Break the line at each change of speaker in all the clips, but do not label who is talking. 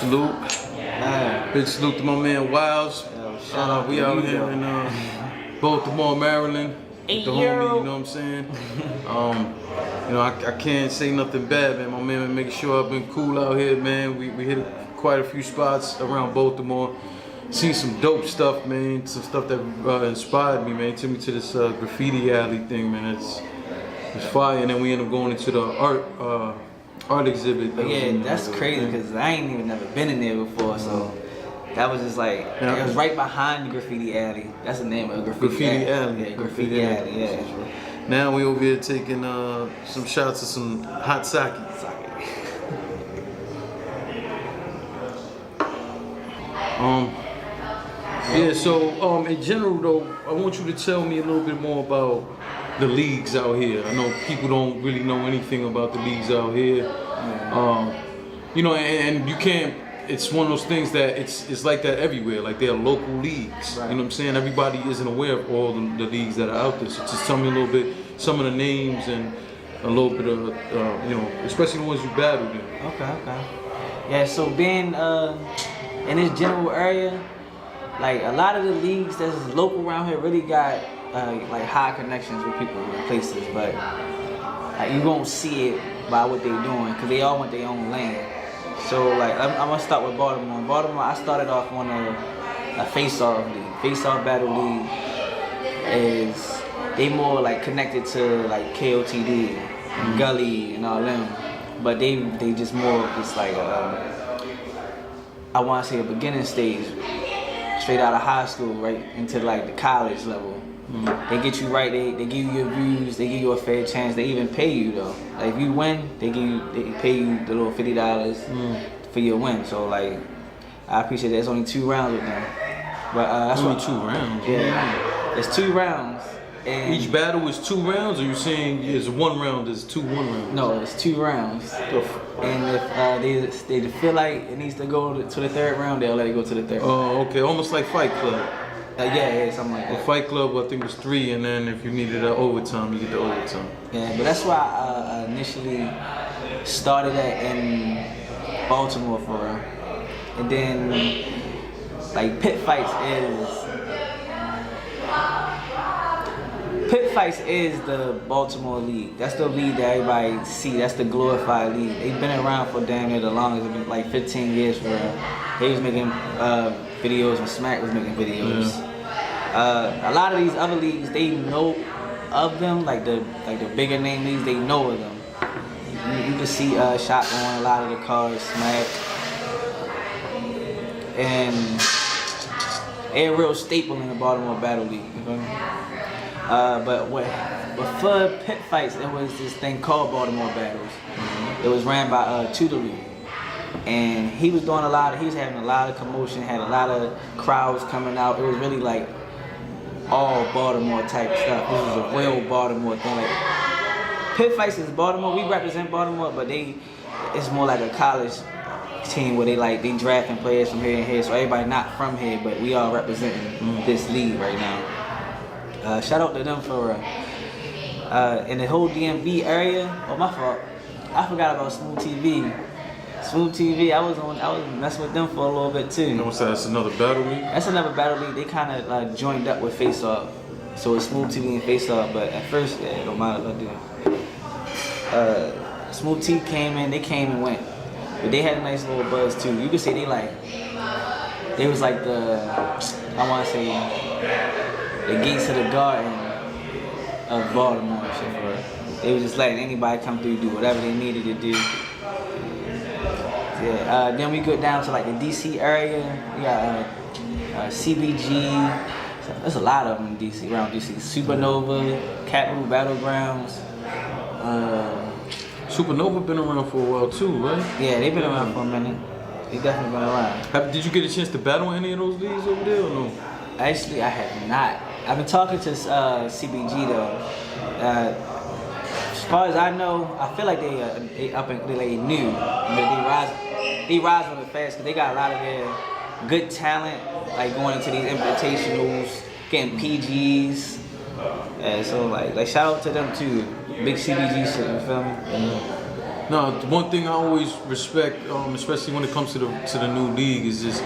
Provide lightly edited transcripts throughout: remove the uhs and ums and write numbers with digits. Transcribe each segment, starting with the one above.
Salute. Big salute to my man Wyles. We out here in Baltimore, Maryland. With the homie, you know what I'm saying? I can't say nothing bad, man. My man been making sure I've been cool out here, man. We hit quite a few spots around Baltimore. Seen some dope stuff, man. Some stuff that inspired me, man. Took me to this graffiti alley thing, man. It's fire. And then we ended up going into the art exhibit.
That's crazy because I ain't even never been in there before, so that was just like it was right behind the graffiti alley. That's the name of the graffiti alley. Yeah, graffiti alley. Yeah.
Now we over here taking some shots of some hot sake. So in general though, I want you to tell me a little bit more about the leagues out here. I know people don't really know anything about the leagues out here. And you can't, it's one of those things that it's like that everywhere. Like there are local leagues.
Right.
You know what I'm saying? Everybody isn't aware of all the leagues that are out there. So just tell me a little bit, some of the names and a little bit of, especially the ones you battled in.
Okay. Yeah, so being in this general area, like a lot of the leagues that's local around here really got like high connections with people and places, but you won't see it by what they're doing because they all want their own land. So like I'm gonna start with Baltimore. In Baltimore, I started off on a face-off league. Face-off battle league is they more like connected to like KOTD, and Gully, and all them, but they just more just like I want to say a beginning stage, straight out of high school, right into like the college level. They get you right. They give you your views. They give you a fair chance. They even pay you though. Like if you win, they pay you the little $50 for your win. So like I appreciate that. It's only 2 rounds with them. But that's
only 2 rounds.
Yeah, it's 2 rounds. And
each battle is 2 rounds, or you saying it's 1 round? Is 1 round?
No, it's 2 rounds. And if they feel like it needs to go to the 3rd round, they'll let it go to the 3rd.
Oh, okay, almost like Fight Club.
Yeah, something like that.
The Fight Club, I think, was 3, and then if you needed an overtime, you get the overtime.
Yeah, but that's why I initially started that in Baltimore for real. And then, like, Pit Fights is the Baltimore league. That's the league that everybody see. That's the glorified league. They've been around for damn near the longest. It's been like 15 years for real. They was making videos and Smack was making videos. A lot of these other leagues, they know of them, like the bigger name leagues, they know of them. You can see Shotgun on a lot of the cards, Smack, and they're a real staple in the Baltimore Battle League. You know? But for Pit Fights, it was this thing called Baltimore Battles. It was ran by Tutorly. And he was having a lot of commotion, had a lot of crowds coming out. It was really like all Baltimore type stuff. This was a real Baltimore thing. Like Pit Fights is Baltimore. We represent Baltimore, but it's more like a college team where they drafting players from here and here. So everybody not from here, but we all representing this league right now. Shout out to them for in the whole DMV area. Oh, my fault. I forgot about Smooth TV. Smooth TV, I was messing with them for a little bit too.
You know what I'm saying? That's another battle league?
That's another battle league. They kind of joined up with Face Off. So it's Smooth TV and Face Off, but at first, it don't matter if I do. Smooth T came in, they came and went. But they had a nice little buzz too. You could say they was like I want to say, the gates of the garden of Baltimore and shit. They was just letting anybody come through, do whatever they needed to do. Yeah, then we go down to like the DC area. We got CBG. There's a lot of them in DC, around DC. Supernova, Capital Battlegrounds.
Supernova been around for a while too, right?
Yeah, they've been around for a minute. They definitely been around.
Did you get a chance to battle any of those leagues over there or no?
Actually, I have not. I've been talking to CBG though. As far as I know, I feel like they new, but they rise on it fast because they got a lot of their good talent, like going into these invitationals, getting PGs. So like shout out to them too. Big CBG shit, you feel me?
No, the one thing I always respect, especially when it comes to the new league, is just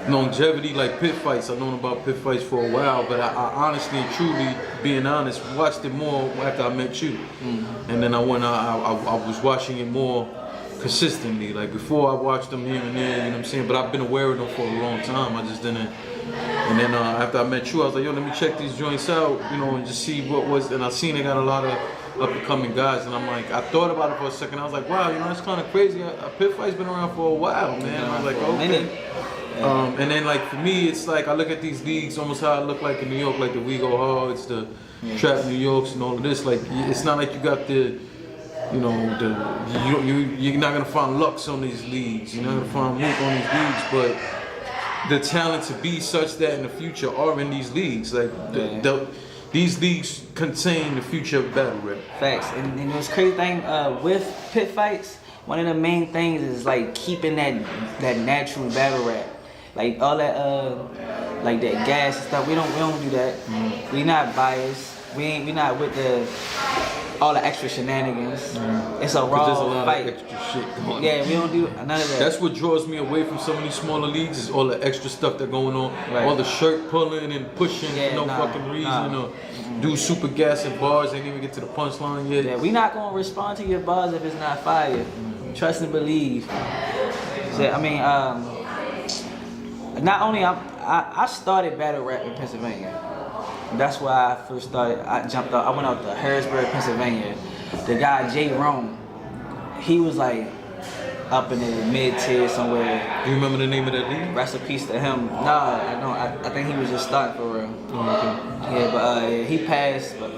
longevity. Like pit fights, I've known about pit fights for a while, but I honestly and truly, being honest, watched it more after I met you, and then I was watching it more consistently. Like before, I watched them here and there, you know what I'm saying? But I've been aware of them for a long time. I just didn't. And then after I met you, I was like, yo, let me check these joints out, you know, and just see what was. And I seen they got a lot of up-and-coming guys, and I'm like, I thought about it for a second. I was like, wow, you know, it's kind of crazy. A pit fight's been around for a while, man. I was like, okay. And then like for me, it's like I look at these leagues almost how I look like in New York, like the We Go Hards, the Trap New Yorks, and all of this. Like it's not like you got the, you know, you're not gonna find Lux on these leagues. You're not gonna find Mook on these leagues, but the talent to be such that in the future are in these leagues. Like these leagues contain the future of battle rap.
Facts. And the crazy thing with pit fights, one of the main things is like keeping that natural battle rap. Like all that like that gas and stuff. We don't do that. We not biased. We not with all the extra shenanigans. It's a raw
There's a lot
fight.
of extra shit going on.
Yeah, we don't do none of that.
That's what draws me away from some of these smaller leagues is all the extra stuff that's going on.
Right.
All the shirt pulling and pushing for no fucking reason. Or do super gas and bars, ain't even get to the punchline yet.
Yeah, we not gonna respond to your buzz if it's not fire. Trust and believe. So, I mean, not only I started battle rap in Pennsylvania. That's why I first started. I went out to Harrisburg, Pennsylvania. The guy Jay Rome, he was like up in the mid tier somewhere.
Do you remember the name of that league?
Rest in peace to him. Nah, I don't. I think he was just starting for real.
Oh, okay.
Yeah, but he passed. But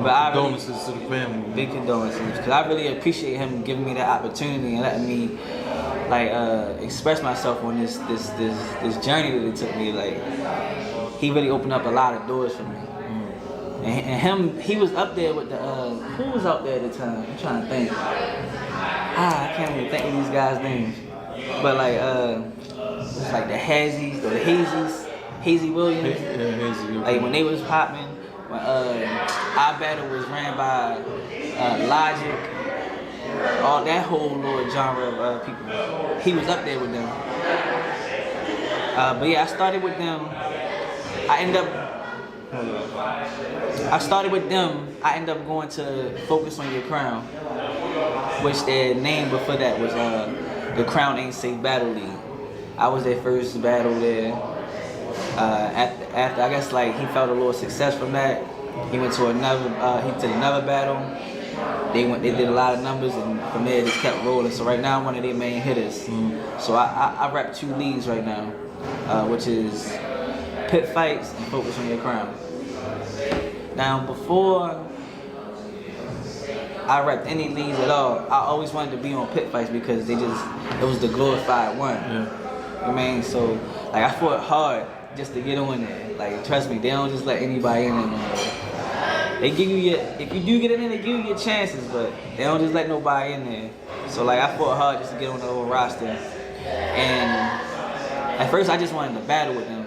I
condolences to the family.
Big condolences, because I really appreciate him giving me that opportunity and letting me like express myself on this journey that it took me. Like he really opened up a lot of doors for me. And he was up there with the who was out there at the time? I'm trying to think. I can't even think of these guys' names. But like it's like the Hazies or the Hazy Williams.
Yeah, Hazy.
Like when they was popping, when our battle was ran by Logic, all that whole little genre of people. He was up there with them. But yeah, I started with them. I ended up going to Focus on Your Crown, which their name before that was the Crown Ain't Safe Battle League. I was their first battle there. After I guess like he felt a little success from that, he went to another battle. They did a lot of numbers, and from there it just kept rolling. So right now I'm one of their main hitters. So I rep 2 leagues right now, which is Pit Fights and Focus on Your Crown. Now before I repped any leagues at all, I always wanted to be on Pit Fights because it was the glorified one. Yeah. You know what I mean? So like I fought hard just to get on there. Like trust me, they don't just let anybody in there. They give you if you do get in there, they give you your chances, but they don't just let nobody in there. So like I fought hard just to get on the whole roster. And at first I just wanted to battle with them.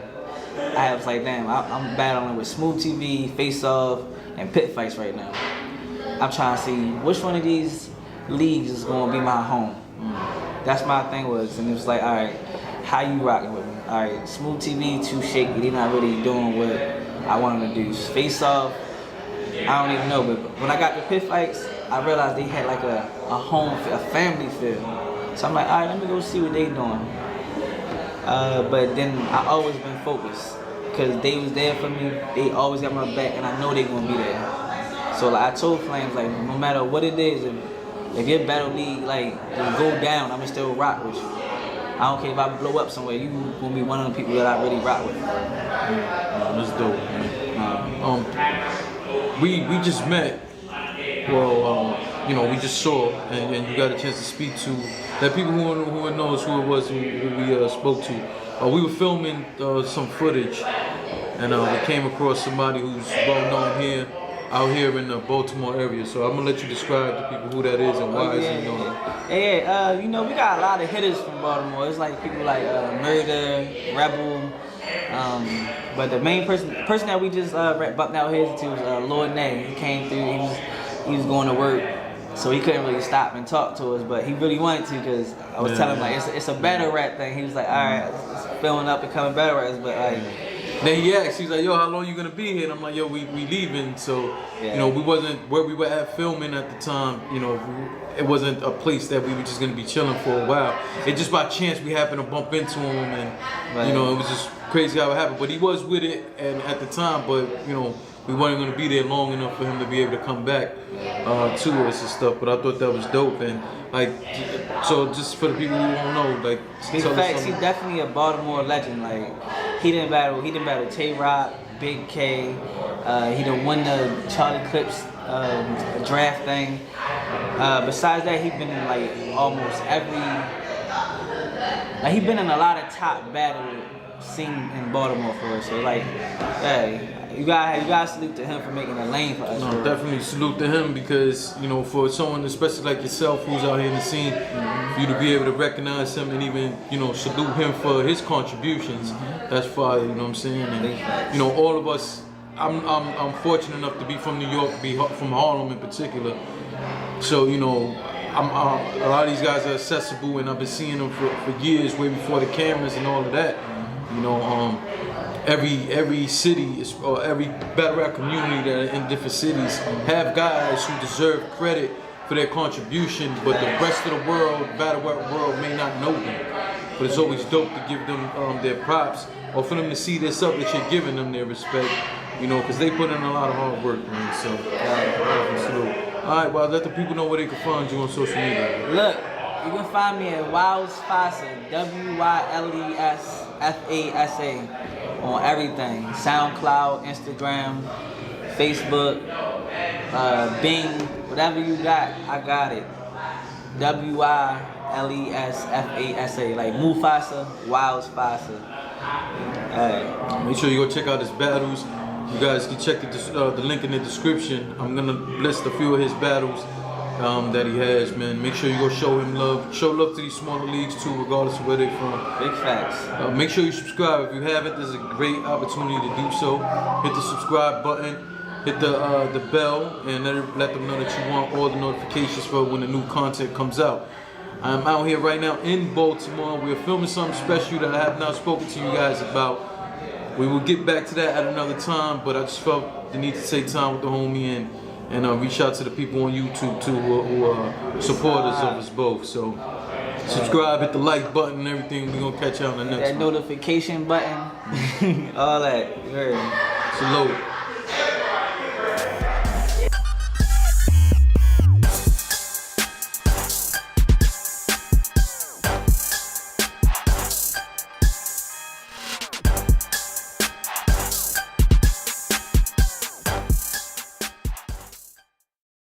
I was like, damn, I'm battling with Smooth TV, Face Off, and Pit Fights right now. I'm trying to see which one of these leagues is going to be my home. That's my thing was, and it was like, all right, how you rocking with me? All right, Smooth TV, too shaky. They're not really doing what I want them to do. Face Off, I don't even know, but when I got the Pit Fights, I realized they had like a home, a family feel. So I'm like, all right, let me go see what they doing. But then I always been focused because they was there for me. They always got my back, and I know they gonna be there. So like I told Flames, like no matter what it is, if your battle league like just go down, I'ma still rock with you. I don't care if I blow up somewhere. You gonna be one of the people that I really rock with.
That's dope, man. We just met. Well, you know, we just saw, and you got a chance to speak to that people who knows who it was who we spoke to. We were filming some footage, and we came across somebody who's well known here, out here in the Baltimore area. So I'm gonna let you describe to people who that is and why is he known.
Yeah, you know, we got a lot of hitters from Baltimore. It's like people like Murder, Rebel. But the main person that we just bumped out here to was Lord Nay. He came through. He was going to work. So he couldn't really stop and talk to us, but he really wanted to because I was telling him like it's a battle rap thing. He was like, all right, it's filling up, becoming battle raps, but like.
Then he asked, he's like, yo, how long you gonna be here? And I'm like, yo, we leaving. So, you know, we wasn't where we were at filming at the time. You know, it wasn't a place that we were just gonna be chilling for a while. It just by chance we happened to bump into him, and you know, it was just crazy how it happened. But he was with it, and at the time, but you know, we weren't gonna be there long enough for him to be able to come back to us and stuff. But I thought that was dope, and like, so just for the people who don't know, like,
big facts, he's definitely a Baltimore legend. Like, he didn't battle Tay-Rock, Big K. He done won the Charlie Clips draft thing. Besides that, he been in like almost every. Like, he been in a lot of top battle scene in Baltimore for us. So like, hey. You gotta salute to him for making a lane for us.
No, definitely salute to him because, you know, for someone especially like yourself who's out here in the scene, for you to be able to recognize him and even, you know, salute him for his contributions, that's fire, you know what I'm saying? And, you know, all of us, I'm fortunate enough to be from New York, be from Harlem in particular. So, you know, a lot of these guys are accessible, and I've been seeing them for years, way before the cameras and all of that. You know, every city or every battle rap community that are in different cities have guys who deserve credit for their contribution, but the rest of the world, battle rap world, may not know them. But it's always dope to give them their props, or for them to see this up that you're giving them their respect, you know, because they put in a lot of hard work, man. So, all right, well, let the people know where they can find you on social media.
Look, you can find me at Wyles Fasa, WYLESFASA, on everything. SoundCloud, Instagram, Facebook, Bing, whatever you got, I got it. WYLESFASA, like Mufasa, Wyles Fasa. Hey.
Make sure you go check out his battles. You guys can check the link in the description. I'm gonna list a few of his battles that he has, man. Make sure you go show him love. Show love to these smaller leagues too, regardless of where they're from.
Big facts.
Make sure you subscribe. If you haven't, there's a great opportunity to do so. Hit the subscribe button, hit the bell, and let them know that you want all the notifications for when the new content comes out. I'm out here right now in Baltimore. We're filming something special that I have not spoken to you guys about. We will get back to that at another time, but I just felt the need to take time with the homie and reach out to the people on YouTube too who are supporters of us both. So subscribe, hit the like button and everything. We're gonna catch you on the next one.
That notification button, all that.
Salute.